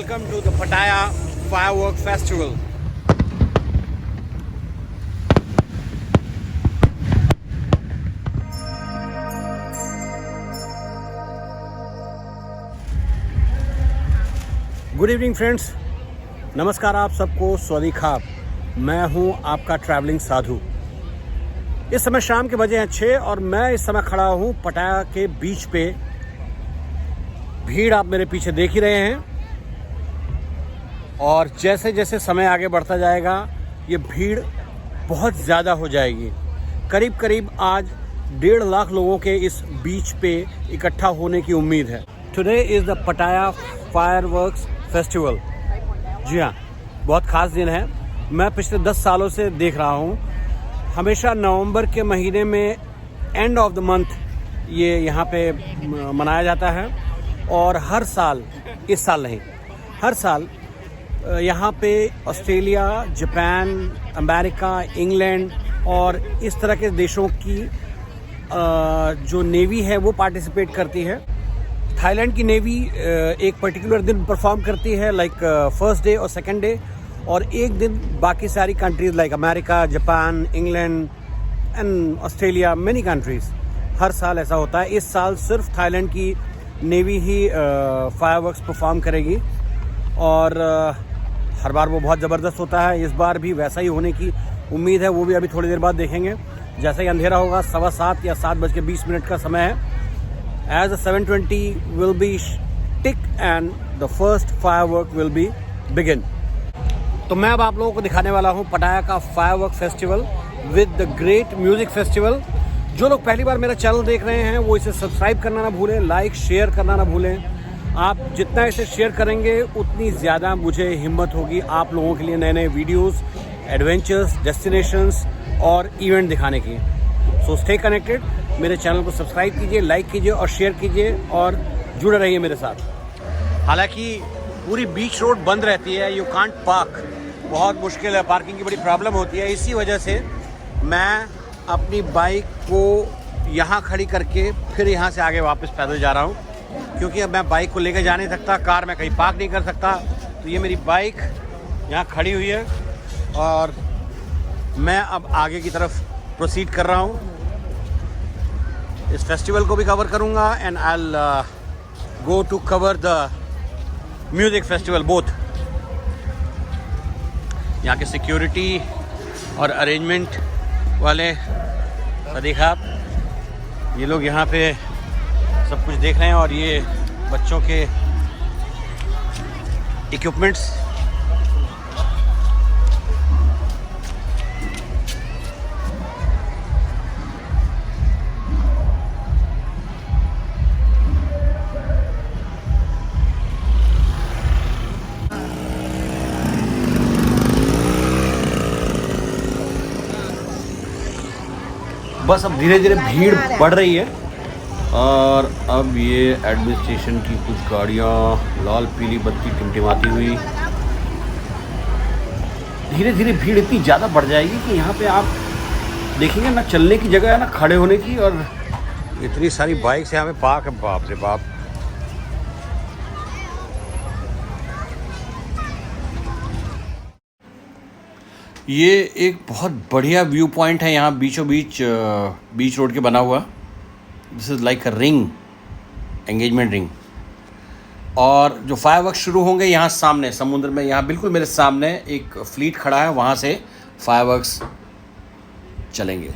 welcome to the Pattaya Firework Festival. Good evening friends, नमस्कार आप सबको, स्वादिखाप। मैं हूं आपका ट्रैवलिंग साधु। इस समय शाम के बजे हैं 6 और मैं इस समय खड़ा हूं पटाया के बीच पे। भीड़ आप मेरे पीछे देख ही रहे हैं और जैसे जैसे समय आगे बढ़ता जाएगा ये भीड़ बहुत ज़्यादा हो जाएगी। करीब करीब आज 1.5 लाख लोगों के इस बीच पे इकट्ठा होने की उम्मीद है। टुडे इज़ द पटाया फायरवर्क्स फेस्टिवल। जी हाँ, बहुत ख़ास दिन है। मैं पिछले 10 सालों से देख रहा हूँ। हमेशा नवंबर के महीने में एंड ऑफ द मंथ ये यहाँ पे मनाया जाता है और हर साल, इस साल नहीं, हर साल यहाँ पे ऑस्ट्रेलिया, जापान, अमेरिका, इंग्लैंड और इस तरह के देशों की जो नेवी है वो पार्टिसिपेट करती है। थाईलैंड की नेवी एक पर्टिकुलर दिन परफॉर्म करती है, लाइक फर्स्ट डे और सेकंड डे, और एक दिन बाकी सारी countries like America, Japan, England and Australia, many countries. हर साल ऐसा होता है। इस साल सिर्फ थाईलैंड की नेवी ही फायरवर्क्स परफॉर्म करेगी और हर बार वो बहुत ज़बरदस्त होता है। इस बार भी वैसा ही होने की उम्मीद है। वो भी अभी थोड़ी देर बाद देखेंगे। जैसे ही अंधेरा होगा, 7:15 या 7:20 का समय है। As the 7:20 will be tick and the first firework will be begin. तो मैं अब आप लोगों को दिखाने वाला हूँ पटाया का firework festival with the great music festival. जो लोग पहली बार मेरा चैनल देख रहे हैं वो इसे सब्सक्राइब करना ना भूलें, लाइक शेयर करना ना भूलें। आप जितना इसे शेयर करेंगे उतनी ज़्यादा मुझे हिम्मत होगी आप लोगों के लिए नए नए वीडियोस, एडवेंचर्स, डेस्टिनेशंस और इवेंट दिखाने की। So stay connected. मेरे चैनल को सब्सक्राइब कीजिए, लाइक कीजिए और शेयर कीजिए और जुड़े रहिए मेरे साथ। हालांकि पूरी बीच रोड बंद रहती है, यू कांट पार्क, बहुत मुश्किल है, पार्किंग की बड़ी प्रॉब्लम होती है। इसी वजह से मैं अपनी बाइक को यहाँ खड़ी करके फिर यहाँ से आगे वापस पैदल जा रहा हूँ, क्योंकि अब मैं बाइक को लेकर जा नहीं सकता, कार में कहीं पार्क नहीं कर सकता। तो ये मेरी बाइक यहाँ खड़ी हुई है और मैं अब आगे की तरफ प्रोसीड कर रहा हूँ। इस फेस्टिवल को भी कवर करूँगा and I will go to cover the music festival both. यहाँ के सिक्योरिटी और अरेंजमेंट वाले सदीखाब, ये लोग यहाँ पे सब कुछ देख रहे हैं और ये बच्चों के इक्विपमेंट्स। बस अब धीरे धीरे भीड़ बढ़ रही है और अब ये एडमिनिस्ट्रेशन की कुछ गाड़ियाँ लाल पीली बत्ती टिमटिमाती हुई, धीरे धीरे भीड़ इतनी ज़्यादा बढ़ जाएगी कि यहाँ पे आप देखेंगे ना चलने की जगह है ना खड़े होने की, और इतनी सारी बाइक्स यहाँ पे पार्क है। बाप रे बाप। ये एक बहुत बढ़िया व्यू पॉइंट है यहाँ बीचों बीच बीच रोड के बना हुआ। This is like a ring, engagement ring. और जो फायरवर्क्स शुरू होंगे यहाँ सामने समुद्र में, यहाँ बिल्कुल मेरे सामने एक फ्लीट खड़ा है, वहाँ से फायरवर्क्स चलेंगे।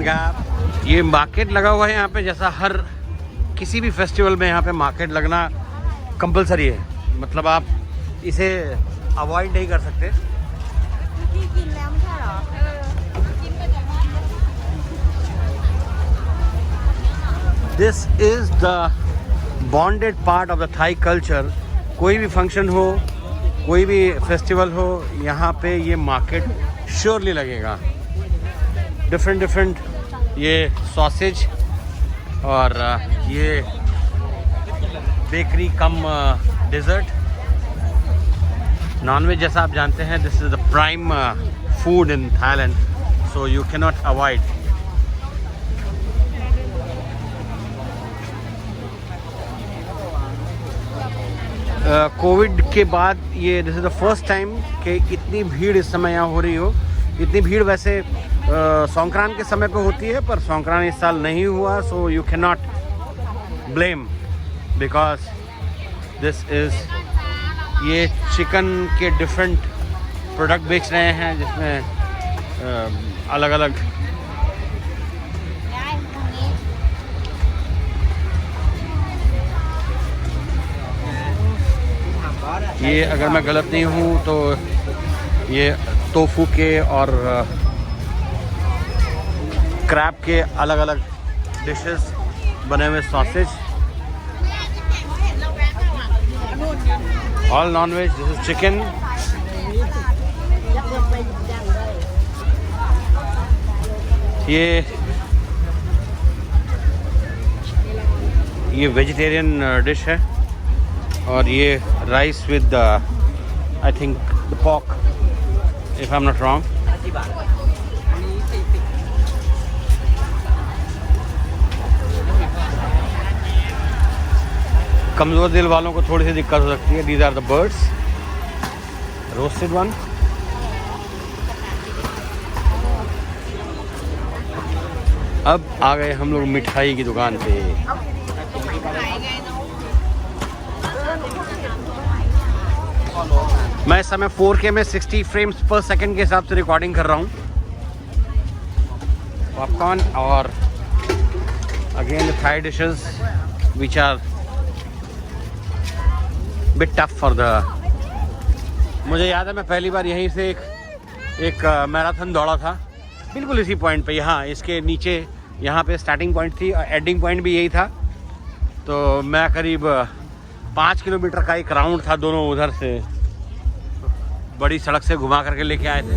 जाएगा। ये मार्केट लगा हुआ है यहाँ पे, जैसा हर किसी भी फेस्टिवल में यहाँ पे मार्केट लगना कंपलसरी है, मतलब आप इसे अवॉइड नहीं कर सकते। This is the bonded part of the Thai culture. कोई भी फंक्शन हो, कोई भी फेस्टिवल हो, यहाँ पे ये मार्केट श्योरली लगेगा। डिफरेंट ये सॉसेज और ये बेकरी कम डेजर्ट। नॉनवेज जैसा आप जानते हैं, this is the prime food in Thailand, so you can not avoid. Covid के बाद ये this is the first time कि इतनी भीड़ इस समय यहाँ हो रही हो। इतनी भीड़ वैसे संक्रांत के समय पे होती है, पर संक्रांत इस साल नहीं हुआ, so you can not blame because this is ये चिकन के डिफरेंट प्रोडक्ट बेच रहे हैं, जिसमें अलग अलग ये, अगर मैं गलत नहीं हूँ तो ये टोफू के और क्रैब के अलग अलग डिशेस बने हुए sausages, all non veg. This is chicken, ये वेजिटेरियन डिश है, और ये rice with I think the pork, if I am not wrong. कमज़ोर दिल वालों को थोड़ी सी दिक्कत हो सकती है। These are the birds, roasted one. अब आ गए हम लोग मिठाई की दुकान पे। मैं इस समय 4K में 60 फ्रेम्स पर सेकंड के हिसाब से रिकॉर्डिंग कर रहा हूँ। पॉपकॉर्न और again the Thai dishes which are bit tough for the. मुझे याद है मैं पहली बार यहीं से एक मैराथन दौड़ा था, बिल्कुल इसी पॉइंट पे। यहाँ इसके नीचे यहाँ पे स्टार्टिंग पॉइंट थी और एंडिंग पॉइंट भी यही था। तो मैं करीब 5 किलोमीटर का एक राउंड था, दोनों उधर से बड़ी सड़क से घुमा करके लेके आए थे।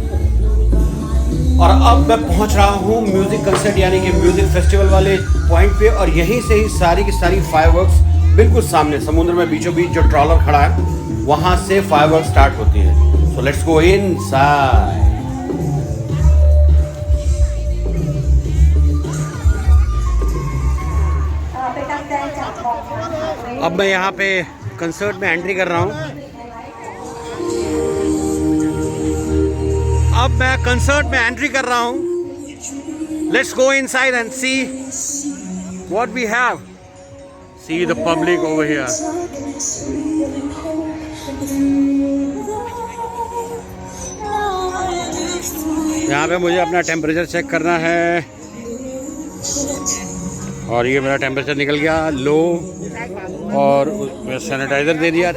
और अब मैं पहुंच रहा हूं म्यूजिक कंसर्ट यानी कि म्यूजिक फेस्टिवल वाले पॉइंट पे, और यहीं से ही सारी की सारी फायरवर्क्स बिल्कुल सामने समुद्र में बीचों बीच जो ट्रॉलर खड़ा है वहां से फायरवर्क्स स्टार्ट होती है। So let's go inside. अब मैं यहाँ पे कंसर्ट में एंट्री कर रहा हूँ। अब मैं कंसर्ट में एंट्री कर रहा हूँ। Let's go inside and see what we have. See the public over here. यहाँ पे मुझे अपना टेम्परेचर चेक करना है, और ये मेरा टेम्परेचर निकल गया लो, और सैनिटाइजर दे दिया।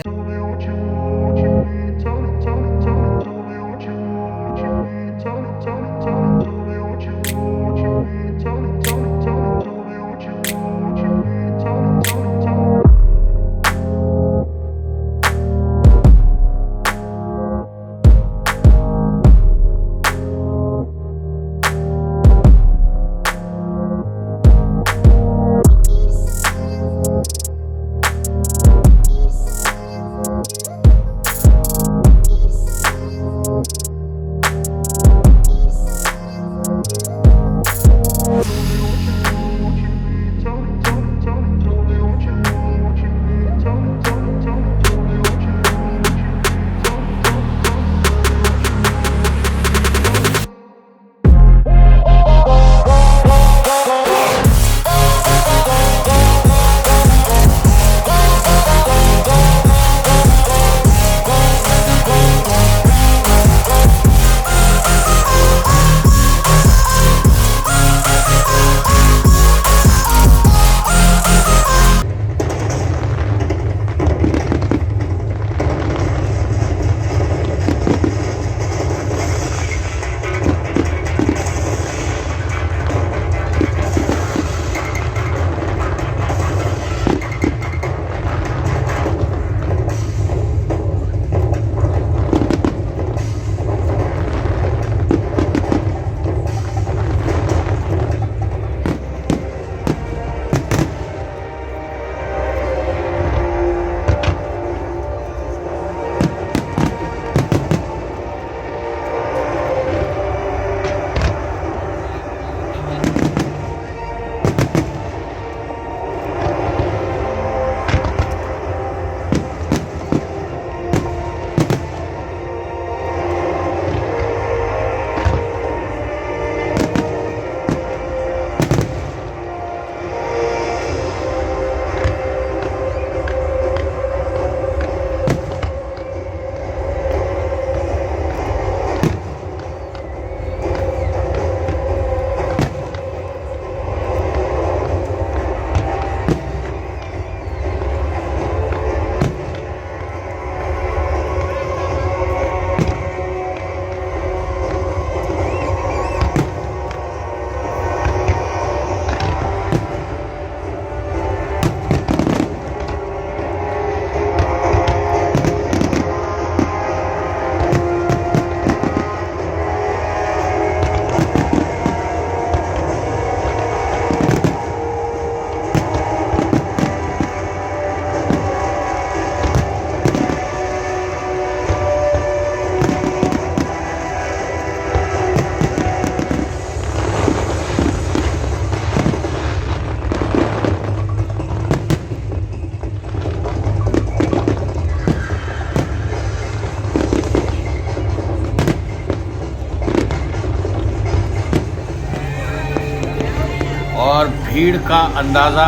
और भीड़ का अंदाज़ा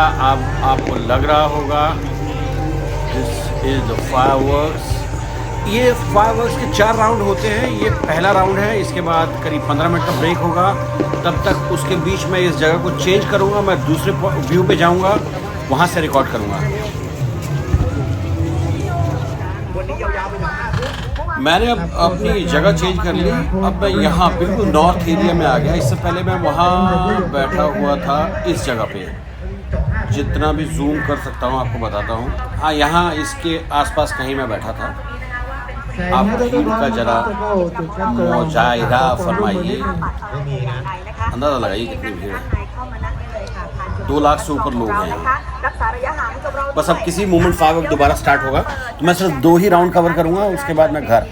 आपको लग रहा होगा। This is the fireworks. ये फायरवर्क्स के 4 राउंड होते हैं। ये पहला राउंड है, इसके बाद करीब 15 मिनट का ब्रेक होगा। तब तक उसके बीच में इस जगह को चेंज करूँगा, मैं दूसरे व्यू पे जाऊँगा, वहाँ से रिकॉर्ड करूँगा। मैंने अब अपनी जगह चेंज कर ली। अब मैं यहाँ बिल्कुल नॉर्थ एरिया में आ गया। इससे पहले मैं वहाँ बैठा हुआ था इस जगह पे। जितना भी जूम कर सकता हूँ आपको बताता हूँ। हाँ, यहाँ इसके आसपास कहीं मैं बैठा था। आप भीड़ का जरा मुजाहिदा फरमाइए, अंदाज़ा लगाइए कितनी भीड़ है। 2 लाख से ऊपर लोग हैं यहाँ। बस अब किसी मोमेंट फायरवर्क दोबारा स्टार्ट होगा तो मैं सिर्फ 2 ही राउंड कवर करूँगा, उसके बाद मैं घर।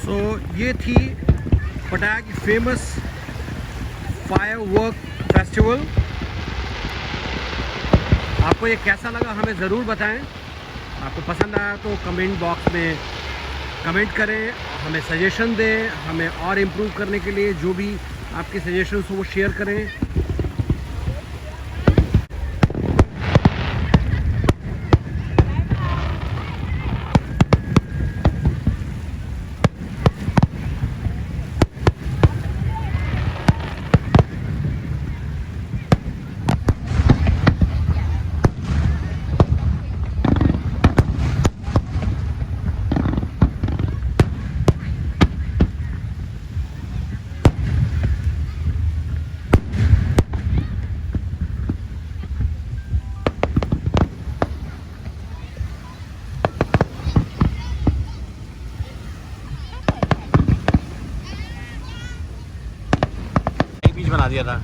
तो ये थी पटाया की फेमस फायरवर्क फेस्टिवल। आपको ये कैसा लगा हमें ज़रूर बताएं। आपको पसंद आया तो कमेंट बॉक्स में कमेंट करें, हमें सजेशन दें। हमें और इम्प्रूव करने के लिए जो भी आपके सजेशंस हो वो शेयर करें। बना दिया था।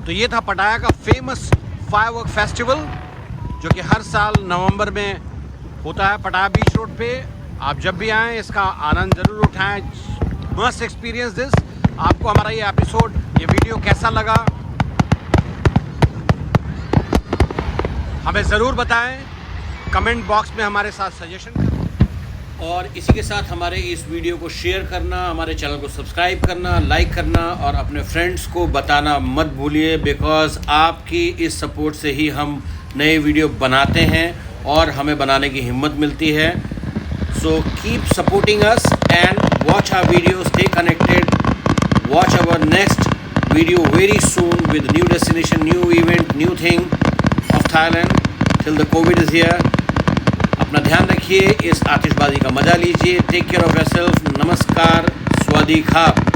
तो ये था पटाया का फेमस फायरवर्क फेस्टिवल जो कि हर साल नवंबर में होता है पटाया बीच रोड पे। आप जब भी आएँ इसका आनंद ज़रूर उठाएं। Must experience this. आपको हमारा ये एपिसोड, ये वीडियो कैसा लगा हमें ज़रूर बताएं। कमेंट बॉक्स में हमारे साथ सजेशन करें और इसी के साथ हमारे इस वीडियो को शेयर करना, हमारे चैनल को सब्सक्राइब करना, लाइक करना और अपने फ्रेंड्स को बताना मत भूलिए। बिकॉज़ आपकी इस सपोर्ट से ही हम नए वीडियो बनाते हैं और हमें बनाने की हिम्मत मिलती है। So keep supporting us and watch our videos, stay connected, watch our next video very soon with new destination, new event, new thing of Thailand. Till the Covid is here. अपना ध्यान रखिए, इस आतिशबाजी का मजा लीजिए। Take care of yourself. नमस्कार, स्वादी खाब।